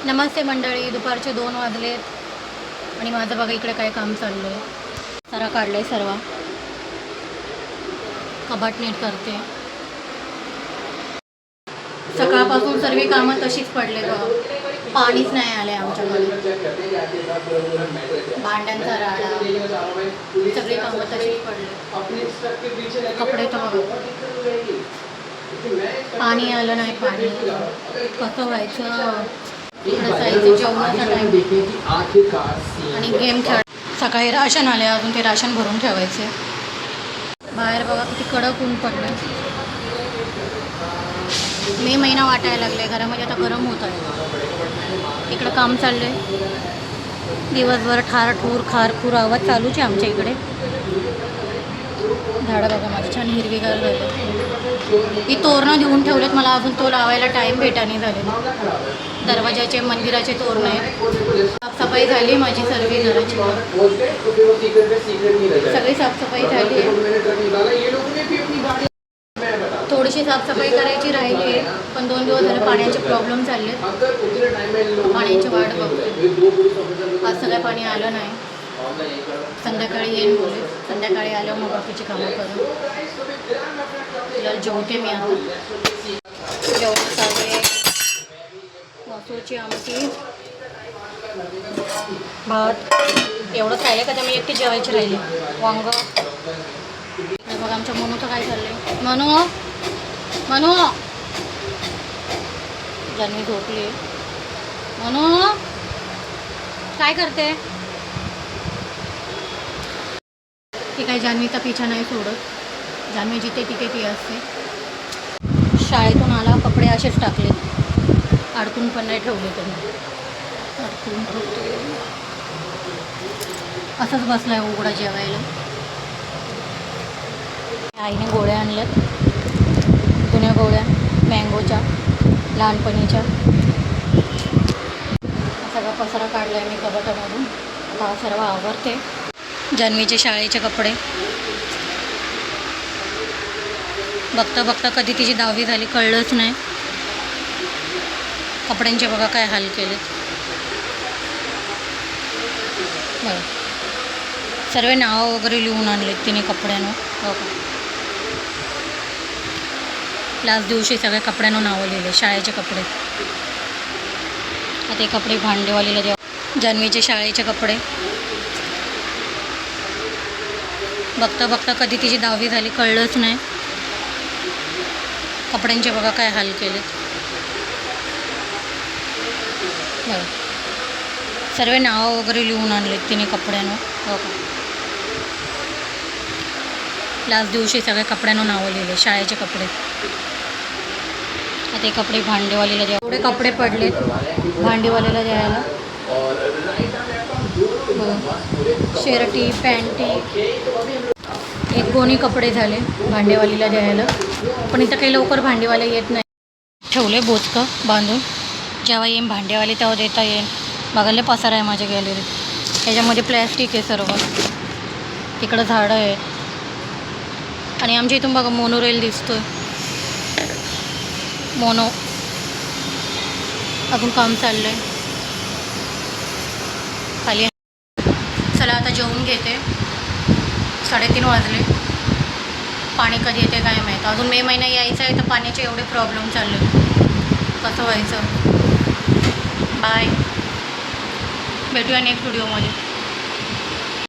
नमस्ते मंडळी, दुपारचे 2 वाजलेत आणि माझं बघा इकडे काय काम चाललं आहे. सारा काढलं सर्व, कबाट नीट करते. सकाळपासून सर्व कामं तशीच पडले बघा. पाणीच नाही आले आमच्याकडे. भांड्यांचा राडा, सगळी कामं तशीच पडले. कपडे तर बघा, पाणी आलं नाही. पाणी कसं व्हायचं. जायचं जेवणाचा टाईम आणि गेम खेळ. सकाळी राशन आले, अजून ते राशन भरून ठेवायचे. बाहेर बघा किती कडक ऊन पडलं. मे महिना वाटायला लागले. घरामध्ये आता गरम होत आहे. इकडं काम चाललं आहे दिवसभर. ठार ठूर खारखूर आवाज चालूच आहे आमच्या इकडे. झाडं बघा माझी छान हिरवीगार झाली. ही तोरणं देऊन ठेवलेत मला, अजून तो लावायला टाईम भेटाने झाले. दरवाजाचे मंदिराचे तोरण आहेत. साफसफाई झाली माझी सर्व घराची. सगळी साफसफाई झाली. थोडीशी साफसफाई करायची राहिली आहे, पण 2 दिवस झाले पाण्याचे प्रॉब्लेम चालले. पाण्याची वाट बघते. आज सगळं पाणी आलं नाही. संध्याकाळी येईल बोलले. संध्याकाळी आल्यावर मग बाकीची कामं करू. तिला जेवते मी आता. जेवण चालू. मसूरची आमटी, भात एवढं खायला का मी एकटी जेवायची राहिली. वांग बघा. आमच्या मनूचं काय चाललंय. मनू जान्हवी झोपली. मनू काय करते. ती काही जान्हवीचा पिछा नाही सोडत. जान्हवी जिथे तिथे ती असते. शाळेतून आला, कपडे असेच टाकले, अडकून पण नाही ठेवले. त्यांनी अडकून ठेवते. असंच बसलाय उघडा जेवायला. आईने गोळ्या आणल्यात, जुन्या गोळ्या मँगोच्या, लहानपणीच्या. सगळा पसारा काढला आहे मी कपाटामधून. आता हा सर्व आवरते. जान्हवीचे शाळेचे कपडे बघता बघता कधी तिची 10वी झाली कळलंच नाही. कपड्यांचे बघा काय हाल केले. बघा सर्व नावं वगैरे लिहून आणलेत तिने कपड्यांवर. बघा लास्ट दिवशी सगळ्या कपड्यांवर नावं लिहिले. शाळेचे कपडे. आता हे कपडे भांडेवालीला द्या. जान्हवीचे शाळेचे कपडे बघता बघता कधी तिची 10वी झाली कळलंच नाही. कपड्यांचे बघा काय हाल केले. बघा सर्व नावं वगैरे लिहून आणलेत तिने कपड्यांवर. बघा लास्ट दिवशी सगळ्या कपड्यांवर नावं लिहिले. शाळेचे कपडे. आता हे कपडे भांडेवालीला द्या. एवढे कपडे पडलेत भांडेवालीला द्यायला. शर्टी पॅन्टी एक गोणी कपडे झाले भांडेवालीला द्यायला. पण इथं काही लवकर भांडेवाला येत नाही. ठेवले बोचकं बांधून. जेव्हा येईन भांडेवाली तेव्हा देता येईल. बघायला पसारा आहे माझ्या गॅलरीत. ह्याच्यामध्ये प्लॅस्टिक आहे सर्व. तिकडं झाडं आहेत. आणि आमच्या इथून बघा मोनोरेल दिसतोय. मोनो अजून काम चाललं आहे खाली. चला आता जेवून घेते. 3:30 वाजले. पाणी कधी येते काय माहीत. अजून मे महिना यायचा आहे तर पाण्याचे एवढे प्रॉब्लेम चालले. कसं व्हायचं. बाय. भेटूया नेक्स्ट व्हिडिओमध्ये.